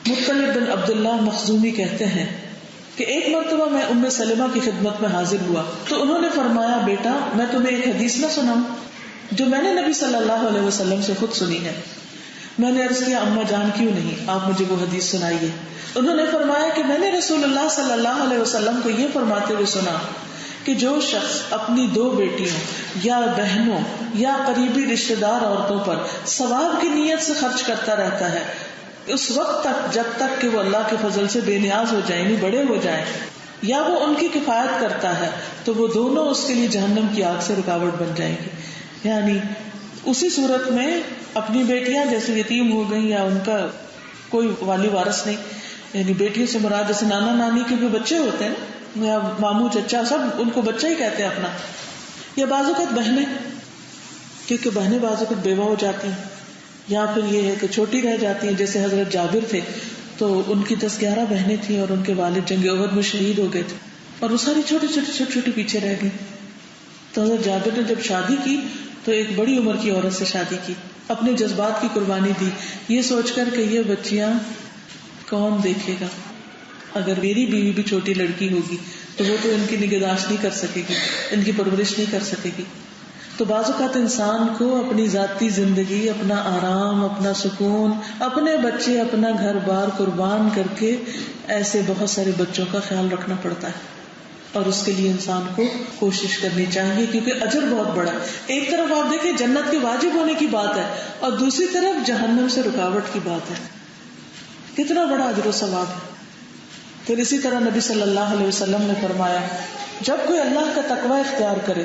مطلب بن عبداللہ مخزومی کہتے ہیں کہ ایک مرتبہ میں ام سلمہ کی خدمت میں حاضر ہوا تو انہوں نے فرمایا بیٹا میں تمہیں ایک حدیث نہ سناؤں جو میں نے نبی صلی اللہ علیہ وسلم سے خود سنی ہے. میں نے عرض کیا اما جان کیوں نہیں, آپ مجھے وہ حدیث سنائیے. انہوں نے فرمایا کہ میں نے رسول اللہ صلی اللہ علیہ وسلم کو یہ فرماتے ہوئے سنا کہ جو شخص اپنی 2 بیٹیوں یا بہنوں یا قریبی رشتہ دار عورتوں پر ثواب کی نیت سے خرچ کرتا رہتا ہے اس وقت تک جب تک کہ وہ اللہ کے فضل سے بے نیاز ہو جائیں, بڑے ہو جائیں, یا وہ ان کی کفایت کرتا ہے تو وہ دونوں اس کے لیے جہنم کی آگ سے رکاوٹ بن جائیں گی. یعنی اسی صورت میں اپنی بیٹیاں جیسے یتیم ہو گئیں یا ان کا کوئی والی وارث نہیں, یعنی بیٹیوں سے مراد جیسے نانا نانی کے بھی بچے ہوتے ہیں یا ماموں چچا سب ان کو بچہ ہی کہتے ہیں اپنا, یا بعض اوقات بہنیں, کیونکہ بہنیں بعض اوقات بیوہ ہو جاتی ہیں یا پھر یہ ہے کہ چھوٹی رہ جاتی ہیں. جیسے حضرت جابر تھے تو ان کی 10-11 بہنیں تھیں اور ان کے والد جنگ احد میں شہید ہو گئے تھے اور وہ ساری چھوٹی پیچھے رہ گئی. تو حضرت جابر نے جب شادی کی تو ایک بڑی عمر کی عورت سے شادی کی, اپنے جذبات کی قربانی دی, یہ سوچ کر کہ یہ بچیاں کون دیکھے گا, اگر میری بیوی بھی چھوٹی لڑکی ہوگی تو وہ تو ان کی نگہداشت نہیں کر سکے گی, ان کی پرورش نہیں کر سکے گی. تو بعض اوقات انسان کو اپنی ذاتی زندگی, اپنا آرام, اپنا سکون, اپنے بچے, اپنا گھر بار قربان کر کے ایسے بہت سارے بچوں کا خیال رکھنا پڑتا ہے, اور اس کے لیے انسان کو کوشش کرنی چاہیے کیونکہ اجر بہت بڑا ہے. ایک طرف آپ دیکھیں جنت کے واجب ہونے کی بات ہے اور دوسری طرف جہنم سے رکاوٹ کی بات ہے, کتنا بڑا اجر و ثواب ہے. پھر اسی طرح نبی صلی اللہ علیہ وسلم نے فرمایا جب کوئی اللہ کا تقوی اختیار کرے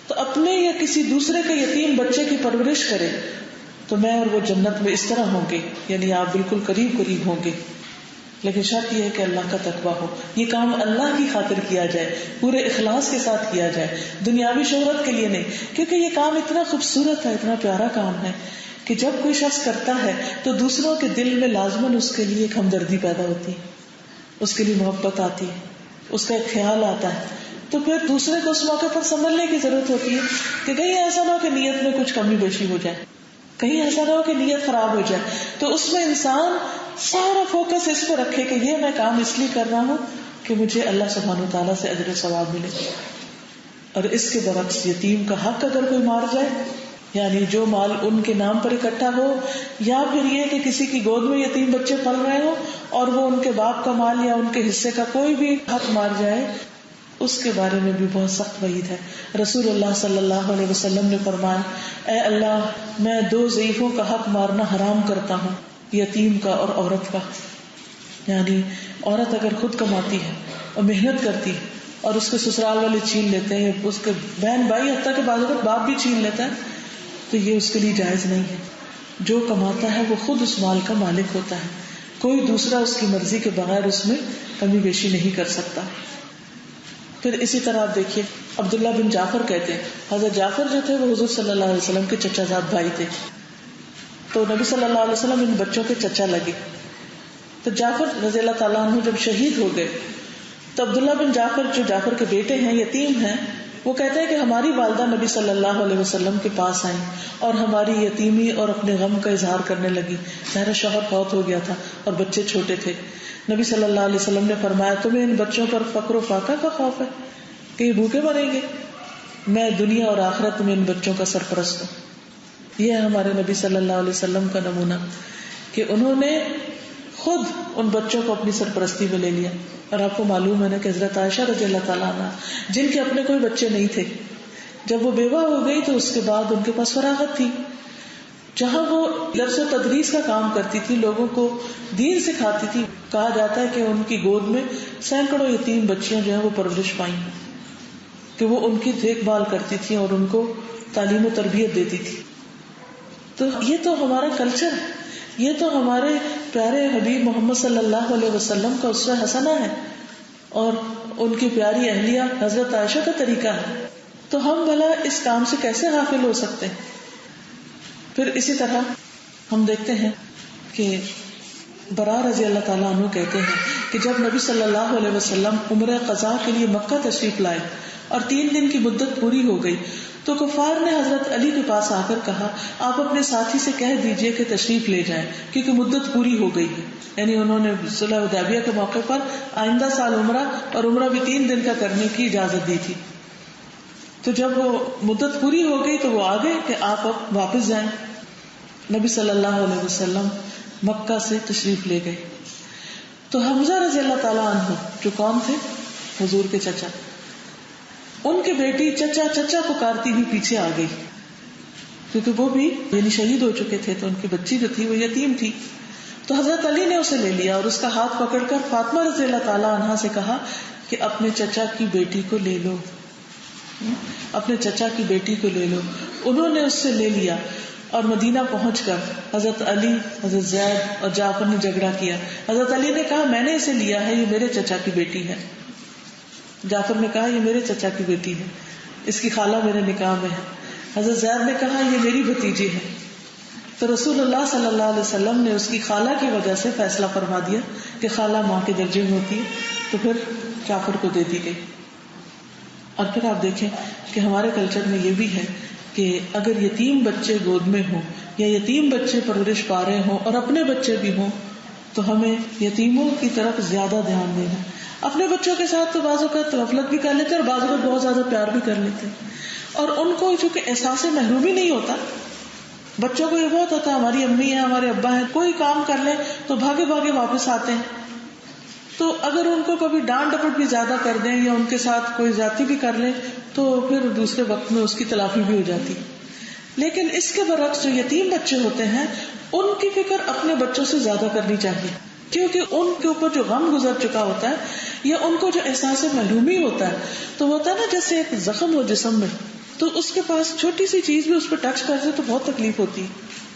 تو اپنے یا کسی دوسرے کے یتیم بچے کی پرورش کرے تو میں اور وہ جنت میں اس طرح ہوں گے, یعنی آپ بالکل قریب ہوں گے. لیکن شرط یہ ہے کہ اللہ کا تقوی ہو, یہ کام اللہ کی خاطر کیا جائے, پورے اخلاص کے ساتھ کیا جائے, دنیاوی شہرت کے لیے نہیں. کیونکہ یہ کام اتنا خوبصورت ہے, اتنا پیارا کام ہے کہ جب کوئی شخص کرتا ہے تو دوسروں کے دل میں لازماً اس کے لیے ایک ہمدردی پیدا ہوتی ہے, اس کے لیے محبت آتی ہے, اس کا ایک خیال آتا ہے. تو پھر دوسرے کو اس موقع پر سنبھلنے کی ضرورت ہوتی ہے کہ کہیں ایسا نہ ہو کہ نیت میں کچھ کمی بیشی ہو جائے, کہیں ایسا نہ ہو کہ نیت خراب ہو جائے. تو اس میں انسان سارا فوکس اس پہ رکھے کہ یہ میں کام اس لیے کر رہا ہوں کہ مجھے اللہ سبحانہ وتعالیٰ سے اجر و ثواب ملے. اور اس کے برعکس یتیم کا حق اگر کوئی مار جائے, یعنی جو مال ان کے نام پر اکٹھا ہو یا پھر یہ کہ کسی کی گود میں یتیم بچے پل رہے ہو اور وہ ان کے باپ کا مال یا ان کے حصے کا کوئی بھی حق مار جائے, اس کے بارے میں بھی بہت سخت وعید ہے. رسول اللہ صلی اللہ علیہ وسلم نے فرمایا اے اللہ میں 2 ضعیفوں کا حق مارنا حرام کرتا ہوں, یتیم کا اور عورت کا. یعنی عورت اگر خود کماتی ہے اور محنت کرتی ہے اور اس کے سسرال والے چھین لیتے ہیں, اس کے بہن بھائی حتیٰ کہ بعض اوقات باپ بھی چھین لیتا ہے, تو یہ اس کے لیے جائز نہیں ہے. جو کماتا ہے وہ خود اس مال کا مالک ہوتا ہے, کوئی دوسرا اس کی مرضی کے بغیر اس میں کمی بیشی نہیں کر سکتا. پھر اسی طرح آپ دیکھیے عبداللہ بن جعفر کہتے ہیں, حضرت جعفر جو تھے وہ حضور صلی اللہ علیہ وسلم کے چچا زاد بھائی تھے. تو نبی صلی اللہ علیہ وسلم ان بچوں کے چچا لگے. تو جعفر رضی اللہ تعالیٰ عنہ جب شہید ہو گئے تو عبداللہ بن جعفر جو جعفر کے بیٹے ہیں, یتیم ہیں, وہ کہتے ہیں کہ ہماری والدہ نبی صلی اللہ علیہ وسلم کے پاس آئیں اور ہماری یتیمی اور اپنے غم کا اظہار کرنے لگی. میرا شوہر فوت ہو گیا تھا اور بچے چھوٹے تھے. نبی صلی اللہ علیہ وسلم نے فرمایا تمہیں ان بچوں پر فقر و فاقہ کا خوف ہے کہ یہ بھوکے مریں گے؟ میں دنیا اور آخرت میں ان بچوں کا سرپرست ہوں. یہ ہے ہمارے نبی صلی اللہ علیہ وسلم کا نمونہ کہ انہوں نے خود ان بچوں کو اپنی سرپرستی میں لے لیا. اور آپ کو معلوم ہے نا کہ حضرت عائشہ رضی اللہ تعالیٰ عنہ جن کے اپنے کوئی بچے نہیں تھے, جب وہ بیوہ ہو گئی تو اس کے بعد ان کے پاس فراغت تھی. جہاں وہ درس و تدریس کا کام کرتی تھی, لوگوں کو دین سکھاتی تھی, کہا جاتا ہے کہ ان کی گود میں سینکڑوں یتیم بچیاں جو ہیں وہ پرورش پائیں, کہ وہ ان کی دیکھ بھال کرتی تھی اور ان کو تعلیم و تربیت دیتی تھی. تو یہ تو ہمارا کلچر ہے, یہ تو ہمارے پیارے حبیب محمد صلی اللہ علیہ وسلم کا اسوہ حسنہ ہے اور ان کی پیاری اہلیہ حضرت عائشہ کا طریقہ ہے. تو ہم بھلا اس کام سے کیسے غافل ہو سکتے ہیں؟ پھر اسی طرح ہم دیکھتے ہیں کہ برا رضی اللہ تعالیٰ عنہ کہتے ہیں کہ جب نبی صلی اللہ علیہ وسلم عمرہ قضاء کے لیے مکہ تشریف لائے اور 3 دن کی مدت پوری ہو گئی تو کفار نے حضرت علی کے پاس آ کر کہا آپ اپنے ساتھی سے کہہ دیجئے کہ تشریف لے جائیں کیونکہ مدت پوری ہو گئی ہے. یعنی انہوں نے صلح حدیبیہ کے موقع پر آئندہ سال عمرہ اور عمرہ بھی 3 دن کا کرنے کی اجازت دی تھی. تو جب وہ مدت پوری ہو گئی تو وہ آ گئے کہ آپ اب واپس جائیں. نبی صلی اللہ علیہ وسلم مکہ سے تشریف لے گئے تو حمزہ رضی اللہ تعالیٰ عنہ جو کون تھے؟ حضور کے چچا. ان کی بیٹی چچا چچا پکارتی ہوئی پیچھے آ گئی کیونکہ وہ بھی یعنی شہید ہو چکے تھے تو ان کی بچی جو تھی وہ یتیم تھی. تو حضرت علی نے اسے لے لیا اور اس کا ہاتھ پکڑ کر فاطمہ رضی اللہ تعالیٰ عنہا سے کہا کہ اپنے چچا کی بیٹی کو لے لو, اپنے چچا کی بیٹی کو لے لو. انہوں نے اس سے لے لیا اور مدینہ پہنچ کر حضرت علی, حضرت زید اور جعفر نے جھگڑا کیا. حضرت علی نے کہا میں نے اسے لیا ہے, یہ میرے چچا کی بیٹی ہے. جعفر نے کہا یہ میرے چچا کی بیٹی ہے, اس کی خالہ میرے نکاح میں ہے. حضرت زید نے کہا یہ میری بھتیجی ہے. تو رسول اللہ صلی اللہ علیہ وسلم نے اس کی خالہ کی وجہ سے فیصلہ فرما دیا کہ خالہ ماں کے درجے میں ہوتی ہے, تو پھر جعفر کو دے دی گئی. اور پھر آپ دیکھیں کہ ہمارے کلچر میں یہ بھی ہے کہ اگر یتیم بچے گود میں ہوں یا یتیم بچے پرورش پا رہے ہوں اور اپنے بچے بھی ہوں تو ہمیں یتیموں کی طرف زیادہ دھیان دینا. اپنے بچوں کے ساتھ تو بعض اوقات غفلت بھی کر لیتے ہیں اور بعض اوقات بہت زیادہ پیار بھی کر لیتے ہیں, اور ان کو چونکہ احساس محرومی نہیں ہوتا. بچوں کو یہ بہت ہوتا ہے ہماری امی ہیں ہمارے ابا ہیں, کوئی کام کر لیں تو بھاگے بھاگے واپس آتے ہیں. تو اگر ان کو کبھی ڈانٹ ڈپٹ بھی زیادہ کر دیں یا ان کے ساتھ کوئی زیادتی بھی کر لیں تو پھر دوسرے وقت میں اس کی تلافی بھی ہو جاتی. لیکن اس کے برعکس جو یتیم بچے ہوتے ہیں ان کی فکر اپنے بچوں سے زیادہ کرنی چاہیے, کیونکہ ان کے اوپر جو غم گزر چکا ہوتا ہے یا ان کو جو احساس محرومی ہوتا ہے تو ہوتا ہے نا جیسے ایک زخم ہو جسم میں, تو اس کے پاس چھوٹی سی چیز بھی اس پہ ٹچ کر دے تو بہت تکلیف ہوتی ہے.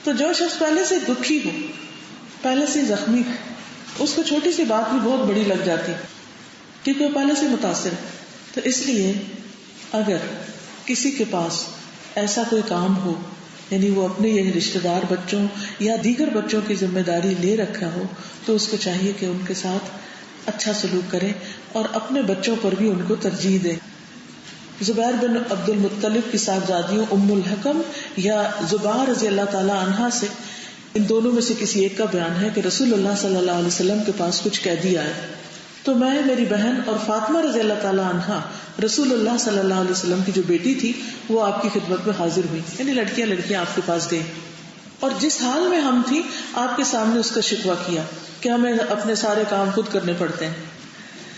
تو جو شخص پہلے سے دکھی ہو, پہلے سے زخمی ہو, اس کو چھوٹی سی بات بھی بہت بڑی لگ جاتی کیونکہ وہ پہلے سے متاثر ہے. تو اس لیے اگر کسی کے پاس ایسا کوئی کام ہو, یعنی وہ اپنے یہ رشتے دار بچوں یا دیگر بچوں کی ذمہ داری لے رکھا ہو, تو اس کو چاہیے کہ ان کے ساتھ اچھا سلوک کرے اور اپنے بچوں پر بھی ان کو ترجیح دے. زبیر بن عبد المطلب کی صاحبزادیوں ام الحکم یا زبیر رضی اللہ تعالی عنہا سے, ان دونوں میں سے کسی ایک کا بیان ہے کہ رسول اللہ صلی اللہ علیہ وسلم کے پاس کچھ قیدی آئے تو میں, میری بہن اور فاطمہ رضی اللہ تعالی عنہا رسول اللہ صلی اللہ علیہ وسلم کی جو بیٹی تھی وہ آپ کی خدمت میں حاضر ہوئی, یعنی لڑکیاں آپ کے پاس گئی اور جس حال میں ہم تھی آپ کے سامنے اس کا شکوہ کیا کہ ہمیں اپنے سارے کام خود کرنے پڑتے ہیں.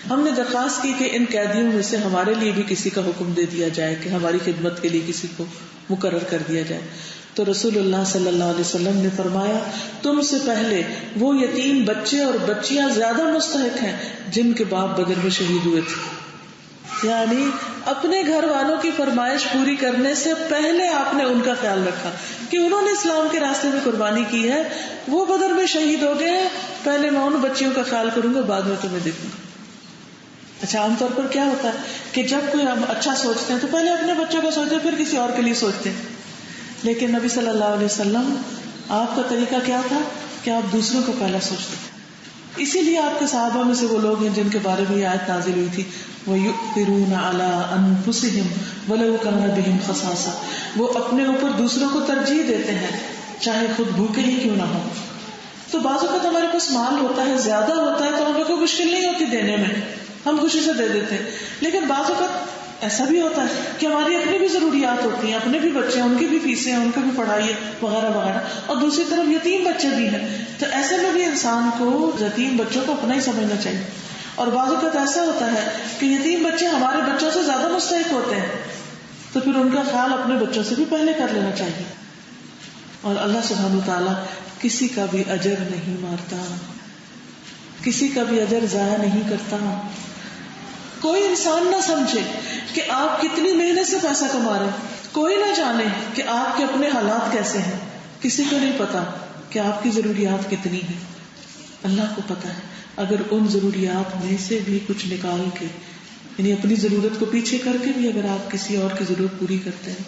ہم نے درخواست کی کہ ان قیدیوں میں سے ہمارے لیے بھی کسی کا حکم دے دیا جائے کہ ہماری خدمت کے لیے کسی کو مقرر کر دیا جائے. تو رسول اللہ صلی اللہ علیہ وسلم نے فرمایا تم سے پہلے وہ یتیم بچے اور بچیاں زیادہ مستحق ہیں جن کے باپ بدر میں شہید ہوئے تھے. یعنی اپنے گھر والوں کی فرمائش پوری کرنے سے پہلے آپ نے ان کا خیال رکھا کہ انہوں نے اسلام کے راستے میں قربانی کی ہے, وہ بدر میں شہید ہو گئے ہیں, پہلے میں ان بچیوں کا خیال کروں گا, بعد میں تمہیں دیکھوں گا. اچھا عام طور پر کیا ہوتا ہے کہ جب کوئی ہم اچھا سوچتے ہیں تو پہلے اپنے بچوں کا سوچتے ہیں پھر کسی اور کے لیے سوچتے ہیں. لیکن نبی صلی اللہ علیہ وسلم آپ کا طریقہ کیا تھا کہ آپ دوسروں کو پہلا سوچتے تھے. اسی لیے آپ کے صحابہ میں سے وہ لوگ ہیں جن کے بارے میں یہ آیت نازل ہوئی تھی وَيُؤْثِرُونَ عَلَىٰ أَنفُسِهِمْ وَلَوْ كَانَ بِهِمْ خَصَاصَةٌ, وہ اپنے اوپر دوسروں کو ترجیح دیتے ہیں چاہے خود بھوکے ہی کیوں نہ ہو. تو بعض اوقات ہمارے پاس مال ہوتا ہے, زیادہ ہوتا ہے, تو ہمیں کوئی مشکل نہیں ہوتی دینے میں, ہم خوشی سے دے دیتے ہیں. لیکن بعض اوقات ایسا بھی ہوتا ہے کہ ہماری اپنی بھی ضروریات ہوتی ہیں, اپنے بھی بچے ہیں, ان کی بھی فیسیں ہیں, ان کی بھی پڑھائی ہے وغیرہ وغیرہ, اور دوسری طرف یتیم بچے بھی ہیں. تو ایسے میں بھی انسان کو یتیم بچوں کو اپنا ہی سمجھنا چاہیے. اور بعض اوقات ایسا ہوتا ہے کہ یتیم بچے ہمارے بچوں سے زیادہ مستحق ہوتے ہیں, تو پھر ان کا خیال اپنے بچوں سے بھی پہلے کر لینا چاہیے. اور اللہ سبحانہ وتعالیٰ کسی کا بھی اجر نہیں مارتا, کسی کا بھی اجر ضائع نہیں کرتا. کوئی انسان نہ سمجھے کہ آپ کتنی محنت سے پیسہ کما رہے ہیں, کوئی نہ جانے کہ آپ کے اپنے حالات کیسے ہیں, کسی کو نہیں پتا کہ آپ کی ضروریات کتنی ہیں. اللہ کو پتا ہے. اگر ان ضروریات میں سے بھی کچھ نکال کے, یعنی اپنی ضرورت کو پیچھے کر کے بھی اگر آپ کسی اور کی ضرورت پوری کرتے ہیں,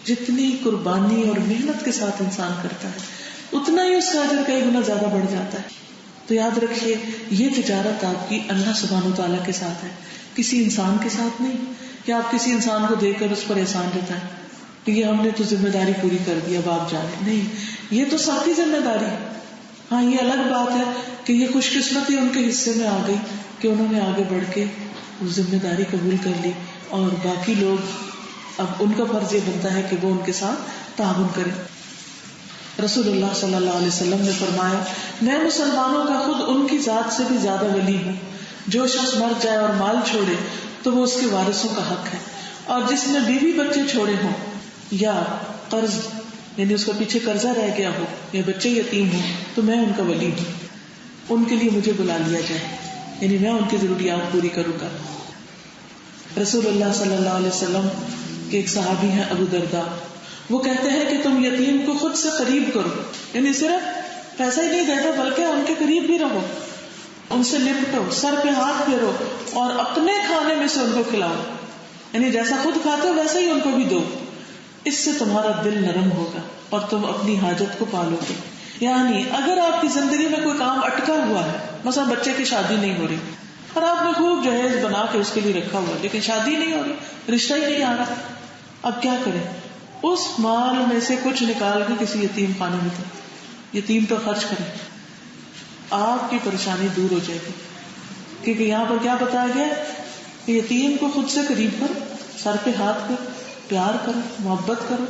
جتنی قربانی اور محنت کے ساتھ انسان کرتا ہے اتنا ہی اس کا اجر کئی گنا زیادہ بڑھ جاتا ہے. تو تو یاد رکھیے یہ تجارت آپ کی اللہ سبحانہ و تعالیٰ کے ساتھ ہے، کسی انسان کے ساتھ نہیں کہ آپ کسی انسان کو دے کر اس پر احسان جتائیں کہ یہ ہم نے تو ذمہ داری پوری کر دی اب آپ جانے. نہیں، یہ تو سب کی ذمہ داری ہے. ہاں یہ الگ بات ہے کہ یہ خوش قسمتی ان کے حصے میں آ گئی کہ انہوں نے آگے بڑھ کے وہ ذمہ داری قبول کر لی، اور باقی لوگ اب ان کا فرض یہ بنتا ہے کہ وہ ان کے ساتھ تعاون کریں. رسول اللہ صلی اللہ علیہ وسلم نے فرمایا میں مسلمانوں کا خود ان کی ذات سے بھی زیادہ ولی ہوں. جو شخص مر جائے اور مال چھوڑے تو وہ اس کے وارثوں کا حق ہے، اور جس نے بیوی بچے چھوڑے ہوں یا قرض یعنی اس کا پیچھے قرضہ رہ گیا ہو یا بچے یتیم ہوں تو میں ان کا ولی ہوں. ان کے لیے مجھے بلا لیا جائے، یعنی میں ان کی ضروریات پوری کروں گا. رسول اللہ صلی اللہ علیہ وسلم کے ایک صحابی ہیں ابو درداء، وہ کہتے ہیں کہ تم یتیم کو خود سے قریب کرو، یعنی صرف پیسہ ہی نہیں دیتا بلکہ ان کے قریب بھی رہو، ان سے لپٹو، سر پہ ہاتھ پھیرو اور اپنے کھانے میں سے ان کو کھلاؤ، یعنی جیسا خود کھاتے ہو ویسا ہی ان کو بھی دو. اس سے تمہارا دل نرم ہوگا اور تم اپنی حاجت کو پالو گے. یعنی اگر آپ کی زندگی میں کوئی کام اٹکا ہوا ہے، مثلا بچے کی شادی نہیں ہو رہی اور آپ نے خوب جہیز بنا کے اس کے لیے رکھا ہوا لیکن شادی نہیں ہو رہی، رشتہ ہی نہیں آ رہا، اب کیا کریں؟ اس مال میں سے کچھ نکال کے کسی یتیم خانے میں دیں، یتیم پر خرچ کریں، آپ کی پریشانی دور ہو جائے گی. کیونکہ یہاں پر کیا بتایا گیا کہ یتیم کو خود سے قریب کرو، سر پہ ہاتھ پہ پیار کرو، محبت کرو،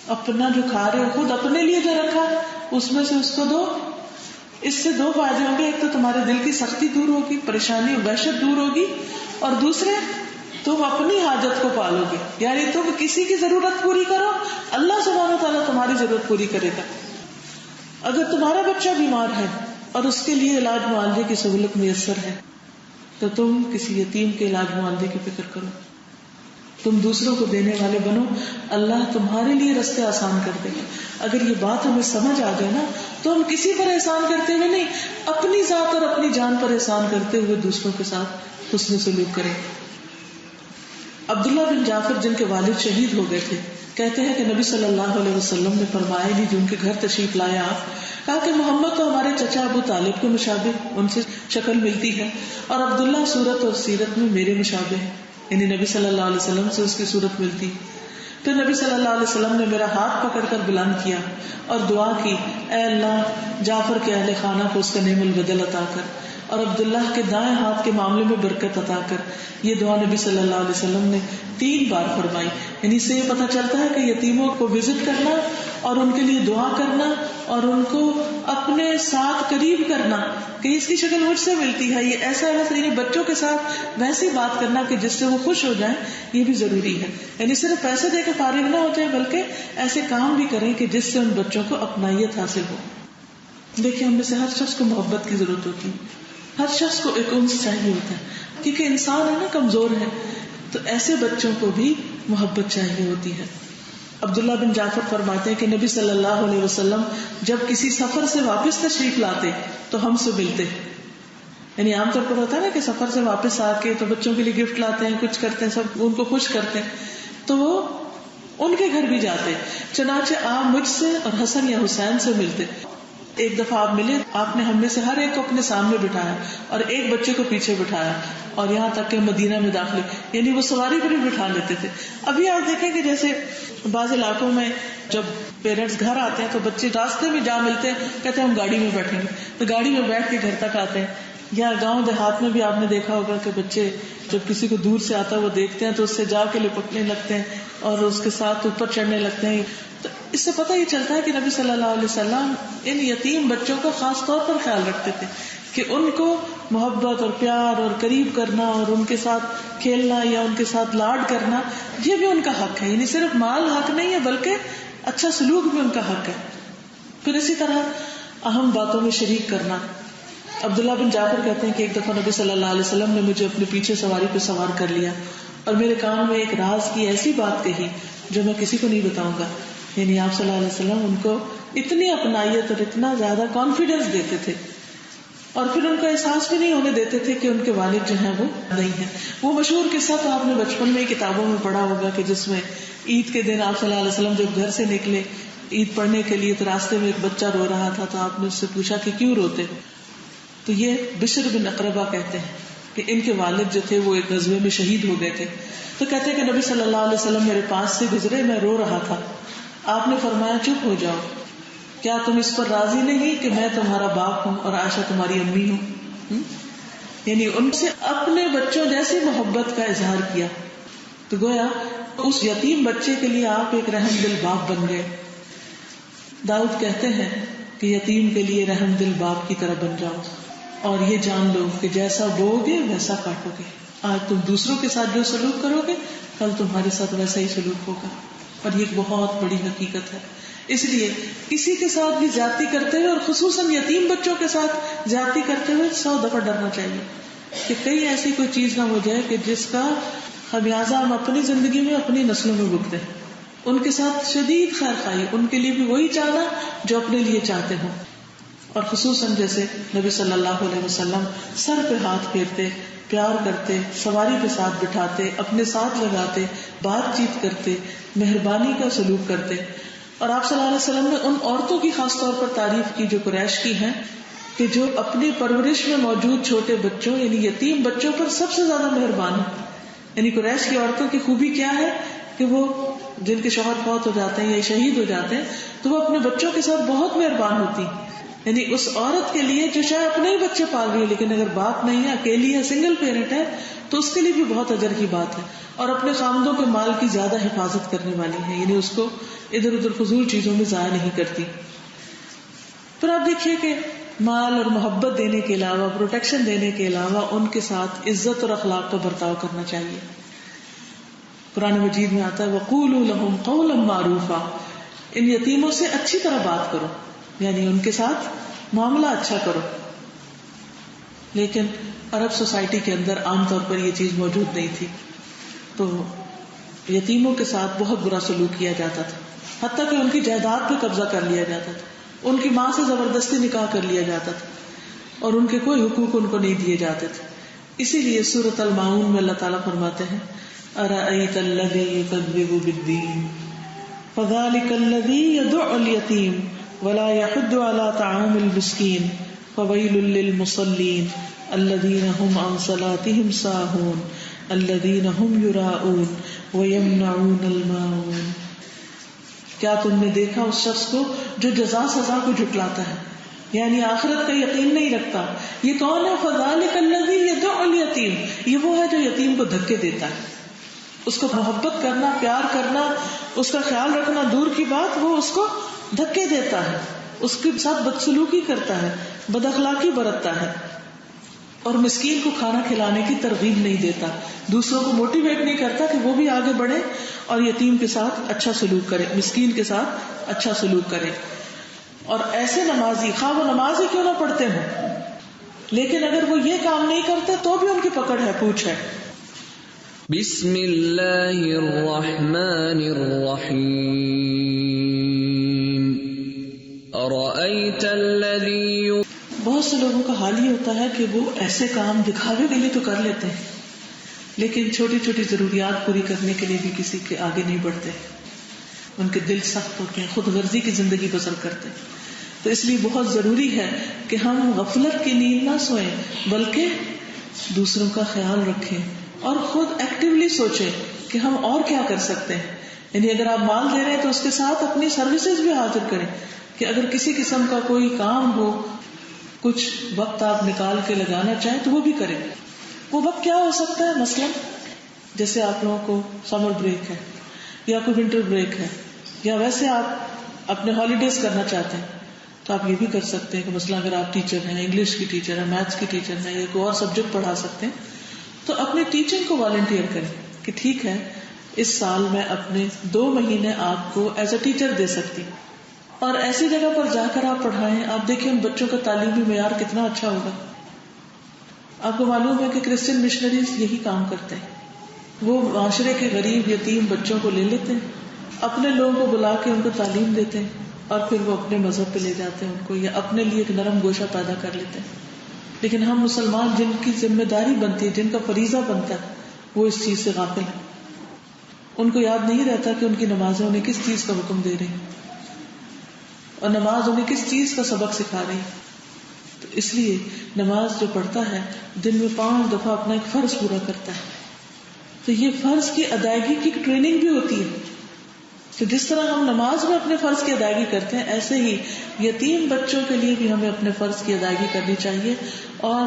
اپنا جو کھا رہے ہو خود اپنے لیے جو رکھا اس میں سے اس کو دو. اس سے دو فائدے ہوں گے، ایک تو تمہارے دل کی سختی دور ہوگی، پریشانی اور وحشت دور ہوگی، اور دوسرے تم اپنی حاجت کو پالو گے، یعنی تم کسی کی ضرورت پوری کرو، اللہ سبحانہ وتعالیٰ تمہاری ضرورت پوری کرے گا. اگر تمہارا بچہ بیمار ہے اور اس کے لیے علاج معالجے کی سہولت میسر ہے تو تم کسی یتیم کے علاج معالجے کی فکر کرو، تم دوسروں کو دینے والے بنو، اللہ تمہارے لیے رستے آسان کر دے گا. اگر یہ بات ہمیں سمجھ آ جائے نا تو ہم کسی پر احسان کرتے ہوئے نہیں، اپنی ذات اور اپنی جان پر احسان کرتے ہوئے دوسروں کے ساتھ حسن سلوک کریں. عبداللہ بن جعفر جن کے والد شہید ہو گئے تھے کہتے ہیں کہ نبی صلی اللہ علیہ وسلم نے فرمایا جو ان کے گھر تشریف لایا آپ، کہا کہ محمد تو ہمارے چچا ابو طالب کے مشابہ ان سے شکل ملتی ہے، اور عبداللہ صورت اور سیرت میں میرے مشابہ ہے، یعنی نبی صلی اللہ علیہ وسلم سے اس کی صورت ملتی. پھر نبی صلی اللہ علیہ وسلم نے میرا ہاتھ پکڑ کر بلند کیا اور دعا کی، اے اللہ جعفر کے اہل خانہ کو اس کا نعم البدل عطا کر اور عبداللہ کے دائیں ہاتھ کے معاملے میں برکت عطا کر. یہ دعا نبی صلی اللہ علیہ وسلم نے 3 بار فرمائی. یعنی اس سے یہ پتہ چلتا ہے کہ یتیموں کو وزٹ کرنا اور ان کے لیے دعا کرنا اور ان کو اپنے ساتھ قریب کرنا کہ اس کی شکل مجھ سے ملتی ہے، یہ ایسا ہے، یعنی بچوں کے ساتھ ویسی بات کرنا کہ جس سے وہ خوش ہو جائیں، یہ بھی ضروری ہے. یعنی صرف پیسے دے کے فارغ نہ ہو جائیں بلکہ ایسے کام بھی کریں کہ جس سے ان بچوں کو اپنائیت حاصل ہو. دیکھیں ہم میں سے ہر شخص کو محبت کی ضرورت ہوتی ہے، ہر شخص کو ایک انس چاہیے ہوتا ہے، کیونکہ انسان ہے نا کمزور ہے، تو ایسے بچوں کو بھی محبت چاہیے ہوتی ہے. عبداللہ بن جعفر فرماتے ہیں کہ نبی صلی اللہ علیہ وسلم جب کسی سفر سے واپس تشریف لاتے تو ہم سے ملتے. یعنی عام طور پر ہوتا ہے نا کہ سفر سے واپس آ کے تو بچوں کے لیے گفٹ لاتے ہیں، کچھ کرتے ہیں، سب ان کو خوش کرتے ہیں، تو وہ ان کے گھر بھی جاتے. چنانچہ آپ مجھ سے اور حسن یا حسین سے ملتے. ایک دفعہ آپ ملے، آپ نے ہم میں سے ہر ایک کو اپنے سامنے بٹھایا اور ایک بچے کو پیچھے بٹھایا، اور یہاں تک کہ مدینہ میں داخلے، یعنی وہ سواری پر بھی بٹھا لیتے تھے. ابھی آپ دیکھیں کہ جیسے بعض علاقوں میں جب پیرنٹس گھر آتے ہیں تو بچے راستے میں جا ملتے ہیں، کہتے ہیں ہم گاڑی میں بیٹھیں گے، تو گاڑی میں بیٹھ کے گھر تک آتے ہیں. یا گاؤں دیہات میں بھی آپ نے دیکھا ہوگا کہ بچے جب کسی کو دور سے آتا ہے وہ دیکھتے ہیں تو اس سے جا کے لپٹنے لگتے ہیں اور اس کے ساتھ اوپر چڑھنے لگتے ہیں. تو اس سے پتہ یہ چلتا ہے کہ نبی صلی اللہ علیہ وسلم ان یتیم بچوں کا خاص طور پر خیال رکھتے تھے کہ ان کو محبت اور پیار اور قریب کرنا اور ان کے ساتھ کھیلنا یا ان کے ساتھ لاڈ کرنا یہ بھی ان کا حق ہے. یعنی صرف مال حق نہیں ہے بلکہ اچھا سلوک بھی ان کا حق ہے. پھر اسی طرح اہم باتوں میں شریک کرنا. عبداللہ بن جعفر کہتے ہیں کہ ایک دفعہ نبی صلی اللہ علیہ وسلم نے مجھے اپنے پیچھے سواری پہ سوار کر لیا اور میرے کان میں ایک راز کی ایسی بات کہی جو میں کسی کو نہیں بتاؤں گا. یعنی آپ صلی اللہ علیہ وسلم ان کو اتنی اپنائیت اور اتنا زیادہ کانفیڈینس دیتے تھے اور پھر ان کا احساس بھی نہیں ہونے دیتے تھے کہ ان کے والد جو ہیں وہ نہیں ہیں. وہ مشہور قصہ تو آپ نے بچپن میں کتابوں میں پڑھا ہوگا کہ جس میں عید کے دن آپ صلی اللہ علیہ وسلم جب گھر سے نکلے عید پڑھنے کے لیے تو راستے میں ایک بچہ رو رہا تھا تو آپ نے اس سے پوچھا کہ کیوں روتے. تو یہ بشر بن اقربہ کہتے ہیں کہ ان کے والد جو تھے وہ ایک غزوے میں شہید ہو گئے تھے. تو کہتے ہیں کہ نبی صلی اللہ علیہ وسلم میرے پاس سے گزرے, میں رو رہا تھا. آپ نے فرمایا چپ ہو جاؤ, کیا تم اس پر راضی نہیں کہ میں تمہارا باپ ہوں اور عائشہ تمہاری امی ہوں؟ یعنی ان سے اپنے بچوں جیسی محبت کا اظہار کیا. تو گویا اس یتیم بچے کے لیے آپ ایک رحم دل باپ بن گئے. داؤد کہتے ہیں کہ یتیم کے لیے رحم دل باپ کی طرح بن جاؤ, اور یہ جان لو کہ جیسا بو گے ویسا کاٹو گے. آج تم دوسروں کے ساتھ جو سلوک کرو گے کل تمہارے ساتھ ویسا ہی سلوک ہوگا. اور یہ ایک بہت بڑی حقیقت ہے. اس لیے کسی کے ساتھ بھی زیادتی کرتے ہوئے, اور خصوصاً یتیم بچوں کے ساتھ زیادتی کرتے ہوئے 100 دفعہ ڈرنا چاہیے کہ کہیں ایسی کوئی چیز نہ ہو جائے کہ جس کا خمیازہ ہم اپنی زندگی میں اپنی نسلوں میں بھگتیں. ان کے ساتھ شدید خیر خواہی, ان کے لیے بھی وہی چاہنا جو اپنے لیے چاہتے ہوں. اور خصوصاً جیسے نبی صلی اللہ علیہ وسلم سر پہ ہاتھ پھیرتے, پیار کرتے, سواری کے ساتھ بٹھاتے, اپنے ساتھ لگاتے, بات چیت کرتے, مہربانی کا سلوک کرتے. اور آپ صلی اللہ علیہ وسلم نے ان عورتوں کی خاص طور پر تعریف کی جو قریش کی ہیں, کہ جو اپنی پرورش میں موجود چھوٹے بچوں یعنی یتیم بچوں پر سب سے زیادہ مہربان ہیں. یعنی قریش کی عورتوں کی خوبی کیا ہے کہ وہ جن کے شوہر فوت ہو جاتے ہیں یا شہید ہو جاتے ہیں تو وہ اپنے بچوں کے ساتھ بہت مہربان ہوتی. یعنی اس عورت کے لیے جو شاید اپنے ہی بچے پال رہی ہے لیکن اگر باپ نہیں ہے, اکیلی ہے, سنگل پیرنٹ ہے, تو اس کے لیے بھی بہت اجر کی بات ہے. اور اپنے خامدوں کے مال کی زیادہ حفاظت کرنے والی ہے, یعنی اس کو ادھر ادھر فضول چیزوں میں ضائع نہیں کرتی. پھر آپ دیکھیے کہ مال اور محبت دینے کے علاوہ, پروٹیکشن دینے کے علاوہ ان کے ساتھ عزت اور اخلاق کا برتاؤ کرنا چاہیے. قرآن مجید میں آتا ہے وَقُولُوا لَهُمْ قَوْلًا مَعْرُوفًا, ان یتیموں سے اچھی طرح بات کرو, یعنی ان کے ساتھ معاملہ اچھا کرو. لیکن عرب سوسائٹی کے اندر عام طور پر یہ چیز موجود نہیں تھی, تو یتیموں کے ساتھ بہت برا سلوک کیا جاتا تھا, حتیٰ کہ ان کی جائیداد پہ قبضہ کر لیا جاتا تھا, ان کی ماں سے زبردستی نکاح کر لیا جاتا تھا, اور ان کے کوئی حقوق ان کو نہیں دیے جاتے تھے. اسی لیے سورۃ الماؤن میں اللہ تعالیٰ فرماتے ہیں أَرَأَيْتَ الَّذِي يُكَذِّبُ بِالدِّينِ فَذَلِكَ الَّذِي يَدُعُّ الْيَتِيمَ وَلَا يَحُضُّ عَلَى طَعَامِ الْمِسْكِينِ فَوَيْلٌ لِّلْمُصَلِّينَ الَّذِينَ هُمْ عَنْ صَلَاتِهِمْ سَاهُونَ الَّذِينَ هُمْ يُرَاءُونَ وَيَمْنَعُونَ الْمَاعُونَ. کیا تم نے دیکھا اس شخص کو جو جزا سزا کو جھٹلاتا ہے, یعنی آخرت کا یقین نہیں رکھتا. یہ کون ہے؟ فَذَلِكَ الَّذِي يَدُعُّ الْيَتِيمَ, یہ وہ ہے جو یتیم کو دھکے دیتا ہے. اس کو محبت کرنا, پیار کرنا, اس کا خیال رکھنا دور کی بات, وہ اس کو دھکے دیتا ہے, اس کے ساتھ بدسلوکی کرتا ہے, بد اخلاقی برتتا ہے, اور مسکین کو کھانا کھلانے کی ترغیب نہیں دیتا, دوسروں کو موٹیویٹ نہیں کرتا کہ وہ بھی آگے بڑھے اور یتیم کے ساتھ اچھا سلوک کرے, مسکین کے ساتھ اچھا سلوک کرے. اور ایسے نمازی, خواہ وہ نماز ہی کیوں نہ پڑھتے ہوں, لیکن اگر وہ یہ کام نہیں کرتے تو بھی ان کی پکڑ ہے, پوچھ ہے. بسم اللہ الرحمن الرحیم. ارأیت الذی, بہت سے لوگوں کا حال یہ ہوتا ہے کہ وہ ایسے کام دکھاوے کے لیے تو کر لیتے ہیں, لیکن چھوٹی چھوٹی ضروریات پوری کرنے کے لیے بھی کسی کے آگے نہیں بڑھتے. ان کے دل سخت ہوتے ہیں, خود غرضی کی زندگی بسر کرتے ہیں. تو اس لیے بہت ضروری ہے کہ ہم غفلت کی نیند نہ سوئیں, بلکہ دوسروں کا خیال رکھیں اور خود ایکٹیولی سوچیں کہ ہم اور کیا کر سکتے ہیں. یعنی اگر آپ مال دے رہے ہیں تو اس کے ساتھ اپنی سروسز بھی حاضر کریں, کہ اگر کسی قسم کا کوئی کام ہو, کچھ وقت آپ نکال کے لگانا چاہیں تو وہ بھی کریں. وہ وقت کیا ہو سکتا ہے؟ مثلا جیسے آپ لوگوں کو سمر بریک ہے یا کوئی ونٹر بریک ہے, یا ویسے آپ اپنے ہالیڈیز کرنا چاہتے ہیں, تو آپ یہ بھی کر سکتے ہیں کہ مثلا اگر آپ ٹیچر ہیں, انگلش کی ٹیچر ہیں, میتھس کی ٹیچر ہیں, یا کوئی اور سبجیکٹ پڑھا سکتے ہیں, تو اپنے ٹیچنگ کو والنٹیئر کریں کہ ٹھیک ہے اس سال میں اپنے 2 مہینے آپ کو ایز اے ٹیچر دے سکتی, اور ایسی جگہ پر جا کر آپ پڑھائیں. آپ دیکھیں ان بچوں کا تعلیمی معیار کتنا اچھا ہوگا. آپ کو معلوم ہے کہ کرسچن مشنریز یہی کام کرتے ہیں, وہ معاشرے کے غریب یتیم بچوں کو لے لیتے ہیں, اپنے لوگوں کو بلا کے ان کو تعلیم دیتے ہیں, اور پھر وہ اپنے مذہب پہ لے جاتے ہیں ان کو, یا اپنے لیے ایک نرم گوشہ پیدا کر لیتے ہیں. لیکن ہم مسلمان جن کی ذمہ داری بنتی ہے, جن کا فریضہ بنتا ہے, وہ اس چیز سے غافل ہیں. ان کو یاد نہیں رہتا کہ ان کی نمازیں انہیں کس چیز کا حکم دے رہی, اور نماز انہیں کس چیز کا سبق سکھا رہی. تو اس لیے نماز جو پڑھتا ہے دن میں 5 دفعہ اپنا ایک فرض پورا کرتا ہے. تو یہ فرض کی ادائیگی کی ٹریننگ بھی ہوتی ہے. تو جس طرح ہم نماز میں اپنے فرض کی ادائیگی کرتے ہیں، ایسے ہی یتیم بچوں کے لیے بھی ہمیں اپنے فرض کی ادائیگی کرنی چاہیے، اور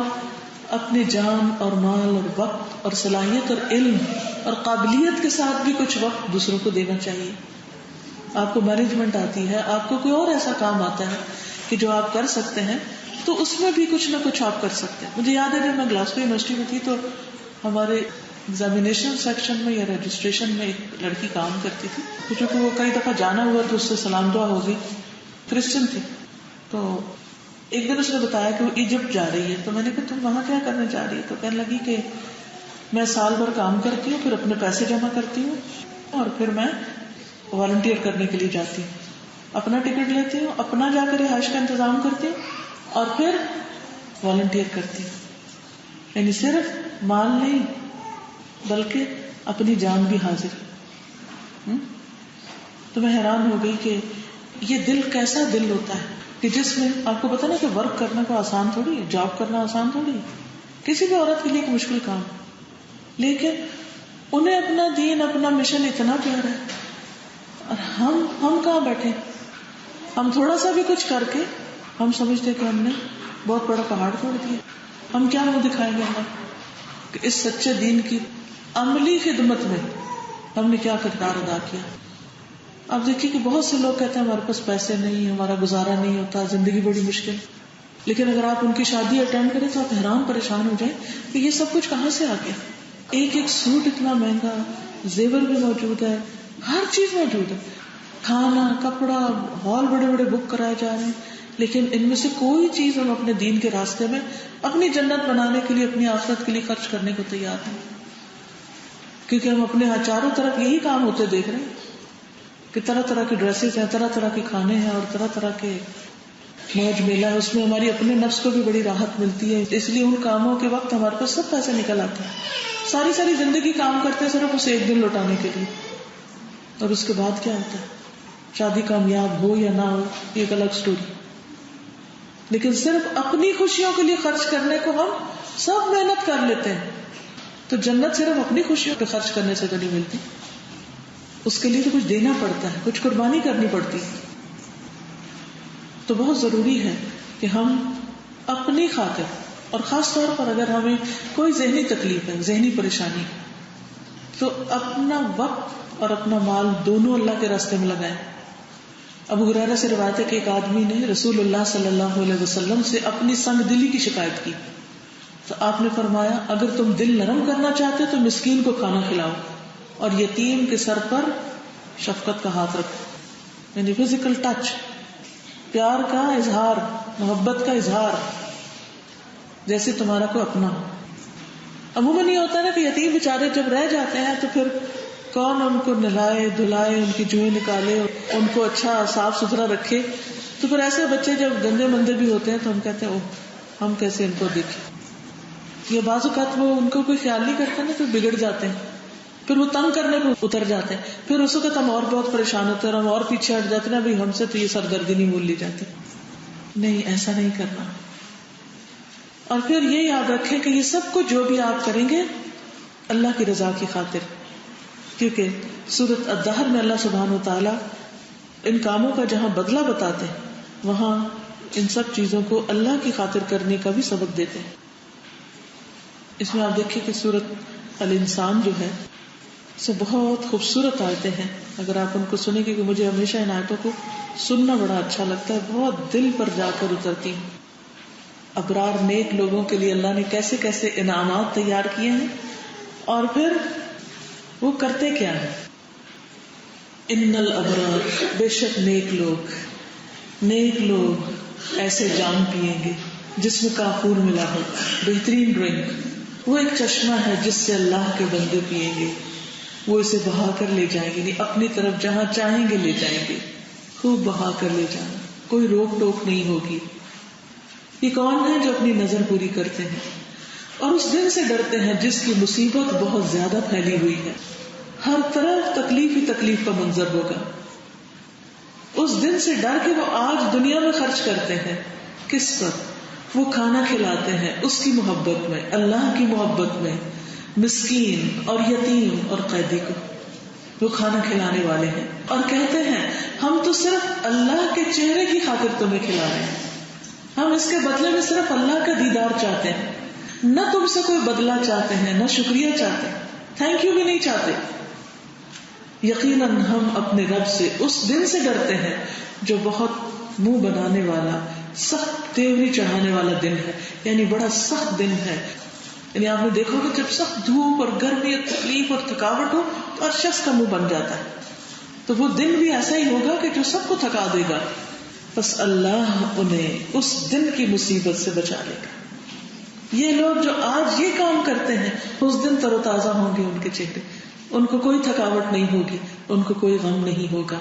اپنی جان اور مال اور وقت اور صلاحیت اور علم اور قابلیت کے ساتھ بھی کچھ وقت دوسروں کو دینا چاہیے. آپ کو مینجمنٹ آتی ہے، آپ کو کوئی اور ایسا کام آتا ہے کہ جو آپ کر سکتے ہیں، تو اس میں بھی کچھ نہ کچھ آپ کر سکتے ہیں. مجھے یاد ہے جب میں گلاسکو یونیورسٹی میں تھی تو ہمارے ایگزامینیشن سیکشن میں یا رجسٹریشن میں ایک لڑکی کام کرتی تھی. چونکہ وہ کئی دفعہ جانا ہوا تو اس سے سلام دعا ہو گئی، کرسچن تھی. تو ایک دن اس نے بتایا کہ وہ ایجپٹ جا رہی ہے. تو میں نے کہا تم وہاں کیا کرنے جا رہی ہے؟ تو کہنے لگی کہ میں سال بھر کام کرتی ہوں، پھر اپنے پیسے جمع کرتی ہوں اور پھر میں والنٹیئر کرنے کے لیے جاتی ہوں، اپنا ٹکٹ لیتی ہوں، اپنا جا کر رہائش کا انتظام کرتی ہوں اور پھر والنٹیئر کرتی ہوں. یعنی صرف مال نہیں بلکہ اپنی جان بھی حاضر. تو میں حیران ہو گئی کہ یہ دل کیسا دل ہوتا ہے کہ جس میں آپ کو پتا نا کہ ورک کرنا کو آسان تھوڑی ہے، جاب کرنا آسان تھوڑی ہے، کسی بھی عورت کے لیے ایک مشکل کام، لیکن انہیں اپنا دین اپنا مشن اتنا پیارا ہے. اور ہم کہاں بیٹھے، ہم تھوڑا سا بھی کچھ کر کے ہم سمجھتے کہ ہم نے بہت بڑا پہاڑ توڑ دیا. ہم کیا منہ دکھائیں گے اللہ کہ اس سچے دین کی عملی خدمت میں ہم نے کیا کردار ادا کیا. آپ دیکھیے کہ بہت سے لوگ کہتے ہیں ہمارے پاس پیسے نہیں، ہمارا گزارا نہیں ہوتا، زندگی بڑی مشکل. لیکن اگر آپ ان کی شادی اٹینڈ کریں تو آپ حیران پریشان ہو جائیں کہ یہ سب کچھ کہاں سے آ گیا. ایک ایک سوٹ اتنا مہنگا، زیور بھی موجود ہے، ہر چیز موجود ہے، کھانا، کپڑا، ہال بڑے بڑے بک کرائے جا رہے ہیں. لیکن ان میں سے کوئی چیز ہم اپنے دین کے راستے میں اپنی جنت بنانے کے لیے، اپنی آخرت کے لیے خرچ کرنے کو تیار ہیں. کیونکہ ہم اپنے ہاں چاروں طرف یہی کام ہوتے دیکھ رہے ہیں کہ طرح طرح کے ڈریسز ہیں، طرح طرح کے کھانے ہیں اور طرح طرح کے موج میلہ ہے. اس میں ہماری اپنے نفس کو بھی بڑی راحت ملتی ہے. اس لیے ان کاموں کے وقت ہمارے پاس سب پیسے نکل آتے ہیں. ساری زندگی کام کرتے ہیں صرف اسے ایک دن لوٹانے کے لیے. اور اس کے بعد کیا ہوتا ہے؟ شادی کامیاب ہو یا نہ ہو یہ ایک الگ سٹوری. لیکن صرف اپنی خوشیوں کے لیے خرچ کرنے کو ہم سب محنت کر لیتے ہیں. تو جنت صرف اپنی خوشیوں پہ خرچ کرنے سے تو نہیں ملتی، اس کے لیے تو کچھ دینا پڑتا ہے، کچھ قربانی کرنی پڑتی. تو بہت ضروری ہے کہ ہم اپنی خاطر، اور خاص طور پر اگر ہمیں کوئی ذہنی تکلیف ہے، ذہنی پریشانی، تو اپنا وقت اور اپنا مال دونوں اللہ کے راستے میں لگائیں. ابو ہریرہ سے روایت ہے کہ ایک آدمی نے رسول اللہ صلی اللہ علیہ وسلم سے اپنی سنگ دلی کی شکایت کی. تو آپ نے فرمایا اگر تم دل نرم کرنا چاہتے تو مسکین کو کھانا کھلاؤ اور یتیم کے سر پر شفقت کا ہاتھ رکھو. یعنی فزیکل ٹچ، پیار کا اظہار، محبت کا اظہار، جیسے تمہارا کوئی اپنا ہو. عموماً یہ ہوتا ہے نا کہ یتیم بیچارے جب رہ جاتے ہیں تو پھر کون ان کو نہلائے دھلائے، ان کی جوئیں نکالے، ان کو اچھا صاف ستھرا رکھے. تو پھر ایسے بچے جب گندے مندے بھی ہوتے ہیں تو ہم کہتے ہیں اوہ ہم کیسے ان کو دیکھیں. یہ بعض اوقات وہ ان کو کوئی خیال نہیں کرتا نا، پھر بگڑ جاتے ہیں، پھر وہ تنگ کرنے کو اتر جاتے ہیں. پھر اس وقت ہم اور بہت پریشان ہوتے ہیں اور ہم اور پیچھے ہٹ جاتے ہیں، بھائی ہم سے تو یہ سردردی نہیں بول لی جاتی. نہیں، ایسا نہیں کرنا. اور پھر یہ یاد رکھیں کہ یہ سب کچھ جو بھی آپ کریں گے اللہ کی رضا کی خاطر، کیونکہ سورۃ الدہر میں اللہ سبحانہ و تعالیٰ ان کاموں کا جہاں بدلہ بتاتے ہیں وہاں ان سب چیزوں کو اللہ کی خاطر کرنے کا بھی سبق دیتے ہیں. اس میں آپ دیکھیں کہ سورۃ الانسان جو ہے سے بہت خوبصورت آیتیں ہیں. اگر آپ ان کو سنیں گے، کہ مجھے ہمیشہ ان آیتوں کو سننا بڑا اچھا لگتا ہے، بہت دل پر جا کر اترتی ہیں. ابرار نیک لوگوں کے لیے اللہ نے کیسے کیسے انعامات تیار کیے ہیں، اور پھر وہ کرتے کیا ہے. ان الابرار، بے شک نیک لوگ ایسے جام پیئیں گے جس میں کافور ملا ہو، بہترین ڈرنک. وہ ایک چشمہ ہے جس سے اللہ کے بندے پیئیں گے، وہ اسے بہا کر لے جائیں گے، نہیں اپنی طرف جہاں چاہیں گے لے جائیں گے، خوب بہا کر لے جانا، کوئی روک ٹوک نہیں ہوگی. یہ کون ہے جو اپنی نظر پوری کرتے ہیں اور اس دن سے ڈرتے ہیں جس کی مصیبت بہت زیادہ پھیلی ہوئی ہے، ہر طرف تکلیف ہی تکلیف کا منظر ہوگا. اس دن سے ڈر کے وہ آج دنیا میں خرچ کرتے ہیں کس پر؟ وہ کھانا کھلاتے ہیں اس کی محبت میں، اللہ کی محبت میں، مسکین اور یتیم اور قیدی کو وہ کھانا کھلانے والے ہیں، اور کہتے ہیں ہم تو صرف اللہ کے چہرے کی خاطر تمہیں کھلا رہے ہیں، ہم اس کے بدلے میں صرف اللہ کا دیدار چاہتے ہیں، نہ تم سے کوئی بدلہ چاہتے ہیں، نہ شکریہ چاہتے ہیں، تھینک یو بھی نہیں چاہتے۔ یقیناً ہم اپنے رب سے اس دن سے ڈرتے ہیں جو بہت منہ بنانے والا، سخت تیوری چڑھانے والا دن ہے، یعنی بڑا سخت دن ہے۔ یعنی آپ نے دیکھو کہ جب سخت دھوپ اور گرمی اور تکلیف اور تھکاوٹ ہو تو ہر شخص کا منہ بن جاتا ہے، تو وہ دن بھی ایسا ہی ہوگا کہ جو سب کو تھکا دے گا، بس اللہ انہیں اس دن کی مصیبت سے بچا لے گا۔ یہ لوگ جو آج یہ کام کرتے ہیں اس دن تر و تازہ ہوں گے ان کے چہرے، ان کو کوئی تھکاوٹ نہیں ہوگی، ان کو کوئی غم نہیں ہوگا،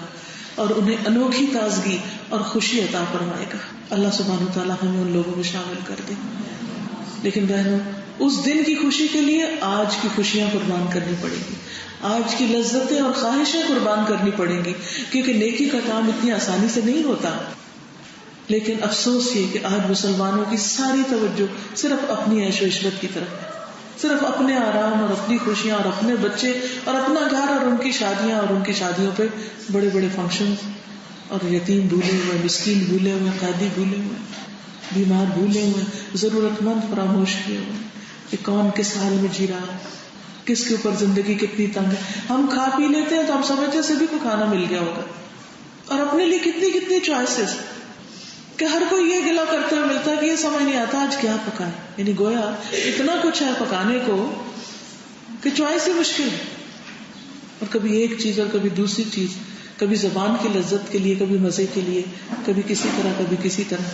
اور انہیں انوکھی تازگی اور خوشی عطا فرمائے گا۔ اللہ سبحانہ وتعالیٰ ہمیں ان لوگوں میں شامل کر دے۔ لیکن بہنوں، اس دن کی خوشی کے لیے آج کی خوشیاں قربان کرنی پڑیں گی، آج کی لذتیں اور خواہشیں قربان کرنی پڑیں گی، کیونکہ نیکی کا کام اتنی آسانی سے نہیں ہوتا۔ لیکن افسوس یہ کہ آج مسلمانوں کی ساری توجہ صرف اپنی عیش و عشرت کی طرف ہے، صرف اپنے آرام اور اپنی خوشیاں اور اپنے بچے اور اپنا گھر اور ان کی شادیاں اور ان کی شادیوں پہ بڑے بڑے فنکشن، اور یتیم بھولے ہوئے، مسکین بھولے ہوئے، قیدی بھولے ہوئے، بیمار بھولے ہوئے، ضرورت مند فراموش کیے ہوئے کہ کون کس حال میں جی رہا ہے، کس کے اوپر زندگی کتنی تنگ ہے۔ ہم کھا پی لیتے ہیں تو ہم سمجھتے ہیں سبھی کو کھانا مل گیا ہوگا، اور اپنے لیے کتنی کتنی چوائسیز کہ ہر کوئی یہ گلا کرتے ہوئے ملتا ہے کہ یہ سمجھ نہیں آتا آج کیا پکائے، یعنی گویا اتنا کچھ ہے پکانے کو کہ چوائس ہی مشکل ہے، اور کبھی ایک چیز اور کبھی دوسری چیز، کبھی زبان کی لذت کے لیے، کبھی مزے کے لیے، کبھی کسی طرح کبھی کسی طرح۔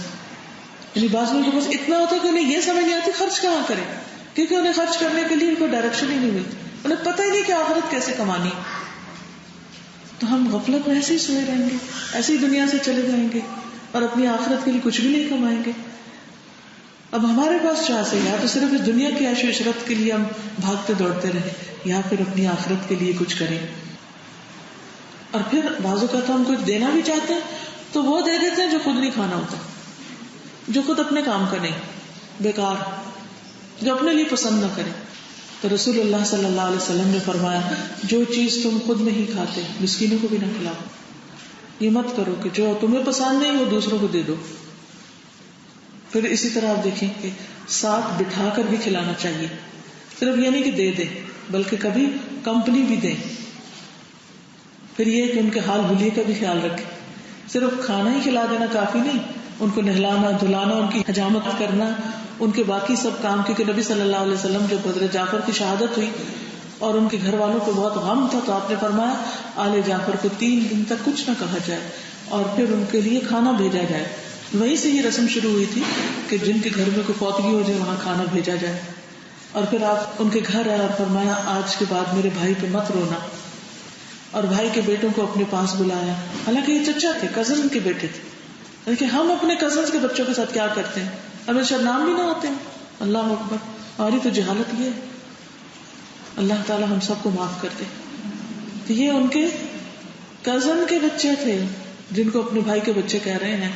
یعنی بعض لوگوں کو بس اتنا ہوتا ہے کہ انہیں یہ سمجھ نہیں آتی خرچ کہاں کریں، کیونکہ انہیں خرچ کرنے کے لیے کوئی ڈائریکشن ہی نہیں ملتی، انہیں پتہ ہی نہیں کہ آخرت کیسے کمانی۔ تو ہم غفلت میں ایسے ہی سوئے رہیں گے، ایسے ہی دنیا سے چلے جائیں گے اور اپنی آخرت کے لیے کچھ بھی نہیں کمائیں گے۔ اب ہمارے پاس چوائس ہے، یا تو صرف اس دنیا کی عیش و عشرت کے لیے ہم بھاگتے دوڑتے رہیں، یا پھر اپنی آخرت کے لیے کچھ کریں۔ اور پھر بعض اوقات ہم کچھ دینا بھی چاہتے ہیں تو وہ دے دیتے ہیں جو خود نہیں کھانا ہوتا، جو خود اپنے کام کا نہیں، بیکار، جو اپنے لیے پسند نہ کرے۔ تو رسول اللہ صلی اللہ علیہ وسلم نے فرمایا جو چیز تم خود نہیں کھاتے مسکینوں کو بھی نہ کھلاؤ۔ یہ مت کرو کہ جو تمہیں پسند نہیں وہ دوسروں کو دے دو۔ پھر اسی طرح آپ دیکھیں کہ ساتھ بٹھا کر بھی کھلانا چاہیے، صرف یہ نہیں کہ دے دے بلکہ کبھی کمپنی بھی دیں۔ پھر یہ کہ ان کے حال بھلیے کا بھی خیال رکھیں، صرف کھانا ہی کھلا دینا کافی نہیں، ان کو نہلانا دھلانا، ان کی حجامت کرنا، ان کے باقی سب کام، کیونکہ نبی صلی اللہ علیہ وسلم جب حضرت جعفر کی شہادت ہوئی اور ان کے گھر والوں کو بہت غم تھا تو آپ نے فرمایا آل جعفر کو 3 دن تک کچھ نہ کہا جائے اور پھر ان کے لیے کھانا بھیجا جائے۔ وہیں سے یہ رسم شروع ہوئی تھی کہ جن کے گھر میں کوئی فوتگی ہو جائے وہاں کھانا بھیجا جائے۔ اور پھر آپ ان کے گھر آئے اور فرمایا آج کے بعد میرے بھائی پہ مت رونا، اور بھائی کے بیٹوں کو اپنے پاس بلایا، حالانکہ یہ چچا تھے، کزن کے بیٹے تھے، لیکن ہم اپنے کزنز کے بچوں کے ساتھ کیا کرتے ہیں، ہمیں شاید نام بھی نہ ہوتے ہیں۔ اللہ اکبر، اور یہ تو جہالت یہ ہے۔ اللہ تعالیٰ ہم سب کو معاف کر دے۔ تو یہ ان کے کزن کے بچے تھے جن کو اپنے بھائی کے بچے کہہ رہے ہیں،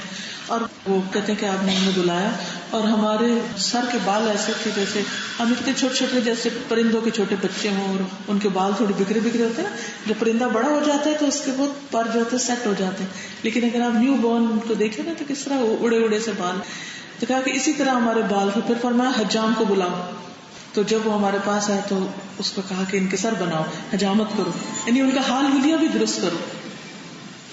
اور وہ کہتے ہیں کہ آپ نے ہمیں بلایا اور ہمارے سر کے بال ایسے تھے جیسے ہم اتنے چھوٹے چھوٹے جیسے پرندوں کے چھوٹے بچے ہوں، اور ان کے بال تھوڑے بکھرے بکھرے ہوتے ہیں نا، جب پرندہ بڑا ہو جاتا ہے تو اس کے بہت پر جو ہوتے ہیں سیٹ ہو جاتے ہیں، لیکن اگر آپ نیو بورن کو دیکھیں نا تو کس طرح اڑے اڑے سے بال، تو کہا کہ اسی طرح ہمارے بال تھے۔ پھر فرمایا حجام کو بلاؤ، تو جب وہ ہمارے پاس آئے تو اس کو کہا کہ ان کے سر بناؤ، حجامت کرو، یعنی ان کا حال حلیہ بھی درست کرو۔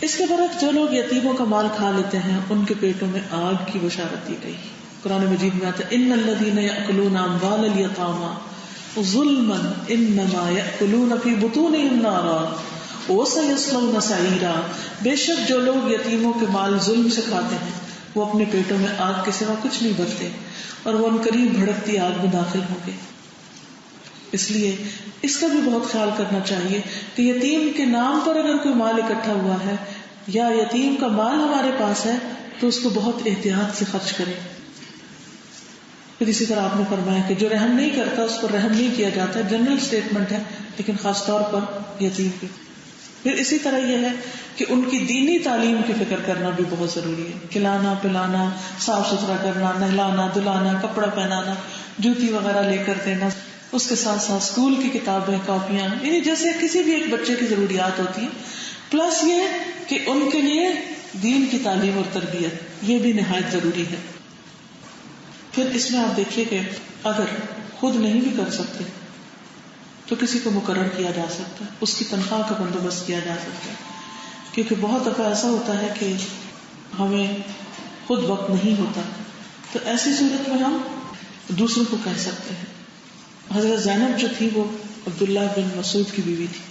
اس کے برعکس جو لوگ یتیموں کا مال کھا لیتے ہیں ان کے پیٹوں میں آگ کی بشارت دی گئی۔ قرآن مجید میں آتا ہے ان الذین یأکلون اموال الیتامی ظلما انما یأکلون فی بطونہم نارا وسیصلون سعیرا، بے شک جو لوگ یتیموں کے مال ظلم سے کھاتے ہیں وہ اپنے پیٹوں میں آگ کے سوا کچھ نہیں بھرتے اور وہ عنقریب بھڑکتی آگ میں داخل ہوں گے۔ اس لیے اس کا بھی بہت خیال کرنا چاہیے کہ یتیم کے نام پر اگر کوئی مال اکٹھا ہوا ہے یا یتیم کا مال ہمارے پاس ہے تو اس کو بہت احتیاط سے خرچ کریں۔ پھر اسی طرح آپ نے فرمایا کہ جو رحم نہیں کرتا اس پر رحم نہیں کیا جاتا، جنرل سٹیٹمنٹ ہے لیکن خاص طور پر یتیم کی۔ پھر اسی طرح یہ ہے کہ ان کی دینی تعلیم کی فکر کرنا بھی بہت ضروری ہے. کھلانا پلانا، صاف ستھرا کرنا، نہلانا دلانا، کپڑا پہنانا، جوتی وغیرہ لے کر دینا، اس کے ساتھ ساتھ اسکول کی کتابیں کاپیاں، یعنی جیسے کسی بھی ایک بچے کی ضروریات ہوتی ہیں. پلس یہ کہ ان کے لیے دین کی تعلیم اور تربیت یہ بھی نہایت ضروری ہے. پھر اس میں آپ دیکھیے کہ اگر خود نہیں بھی کر سکتے تو کسی کو مقرر کیا جا سکتا ہے، اس کی تنخواہ کا بندوبست کیا جا سکتا ہے. کیونکہ بہت دفعہ ایسا ہوتا ہے کہ ہمیں خود وقت نہیں ہوتا، تو ایسی صورت میں ہم دوسروں کو کہہ سکتے ہیں. حضرت زینب جو تھی وہ عبداللہ بن مسعود کی بیوی تھی.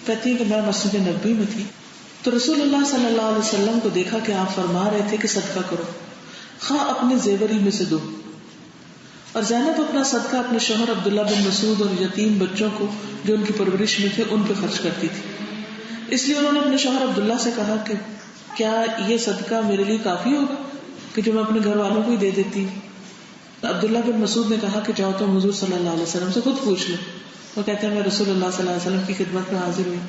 کہتی ہے کہ میں مسجد نبوی میں تھی تو رسول اللہ صلی اللہ علیہ وسلم کو دیکھا کہ آپ فرما رہے تھے کہ صدقہ کرو، خواہ اپنے زیور ہی میں سے دو. اور زینب اپنا صدقہ اپنے شوہر عبداللہ بن مسعود اور یتیم بچوں کو جو ان کی پرورش میں تھے ان پہ خرچ کرتی تھی. اس لیے انہوں نے اپنے شوہر عبداللہ سے کہا کہ کیا یہ صدقہ میرے لیے کافی ہوگا کہ جو میں اپنے گھر والوں کو ہی دے دیتی ہوں. عبداللہ بن مسعود نے کہا کہ جاؤ تم حضور صلی اللہ علیہ وسلم سے خود پوچھ لو. وہ کہتے ہیں میں رسول اللہ صلی اللہ علیہ وسلم کی خدمت میں حاضر ہوئی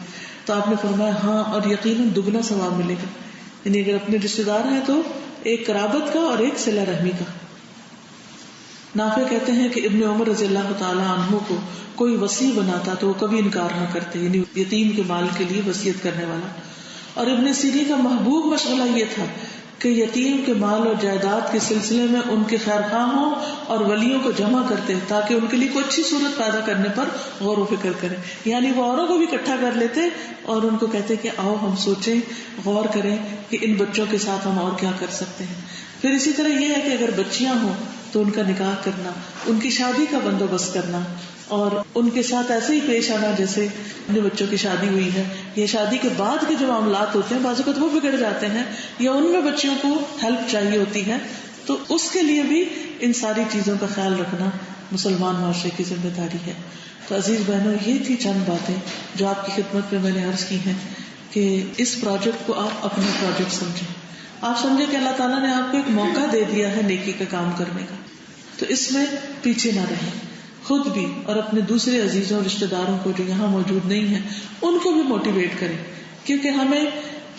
تو آپ نے فرمایا ہاں، اور یقیناً دگنا ثواب ملے گا. یعنی اگر اپنے رشتے دار ہیں تو ایک قرابت کا اور ایک صلہ رحمی کا. نافع کہتے ہیں کہ ابن عمر رضی اللہ تعالی عنہ کو کوئی وصی بناتا تو وہ کبھی انکار نہ کرتے، یعنی یتیم کے مال کے لیے وصیت کرنے والا. اور ابن سیرین کا محبوب مشغلہ یہ تھا کہ یتیم کے مال اور جائیداد کے سلسلے میں ان کے خیر خواہوں اور ولیوں کو جمع کرتے تاکہ ان کے لیے کوئی اچھی صورت پیدا کرنے پر غور و فکر کریں. یعنی وہ اوروں کو بھی اکٹھا کر لیتے اور ان کو کہتے کہ آؤ ہم سوچیں، غور کریں کہ ان بچوں کے ساتھ ہم اور کیا کر سکتے ہیں. پھر اسی طرح یہ ہے کہ اگر بچیاں ہوں تو ان کا نکاح کرنا، ان کی شادی کا بندوبست کرنا اور ان کے ساتھ ایسے ہی پیش آنا جیسے اپنے بچوں کی شادی ہوئی ہے یا شادی کے بعد کے جو معاملات ہوتے ہیں بعض اوقات وہ بگڑ جاتے ہیں یا ان میں بچیوں کو ہیلپ چاہیے ہوتی ہے، تو اس کے لیے بھی ان ساری چیزوں کا خیال رکھنا مسلمان معاشرے کی ذمہ داری ہے. تو عزیز بہنوں، یہ تھی چند باتیں جو آپ کی خدمت میں نے عرض کی ہیں کہ اس پروجیکٹ کو آپ اپنا پروجیکٹ سمجھیں. آپ سمجھے کہ اللہ تعالیٰ نے آپ کو ایک موقع دے دیا ہے نیکی کا کام کرنے کا، تو اس میں پیچھے نہ رہیں. خود بھی اور اپنے دوسرے عزیزوں رشتہ داروں کو جو یہاں موجود نہیں ہیں ان کو بھی موٹیویٹ کریں، کیونکہ ہمیں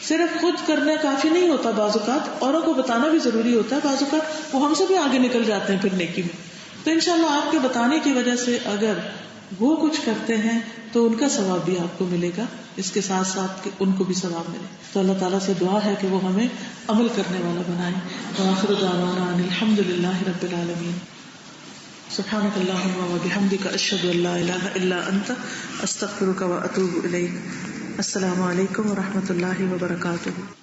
صرف خود کرنا کافی نہیں ہوتا، بعض اوقات اوروں کو بتانا بھی ضروری ہوتا ہے. بعض اوقات وہ ہم سے بھی آگے نکل جاتے ہیں پھر نیکی میں. تو انشاءاللہ آپ کے بتانے کی وجہ سے اگر وہ کچھ کرتے ہیں تو ان کا ثواب بھی آپ کو ملے گا، اس کے ساتھ ساتھ کہ ان کو بھی ثواب ملے. تو اللہ تعالیٰ سے دعا ہے کہ وہ ہمیں عمل کرنے والا بنائے. وآخر دعوانا ان الحمد للہ رب العالمین. سبحانک اللہم وبحمدک اشہد ان لا الہ الا انت استغفرک واتوب الیک. السلام علیکم ورحمۃ اللہ وبرکاتہ.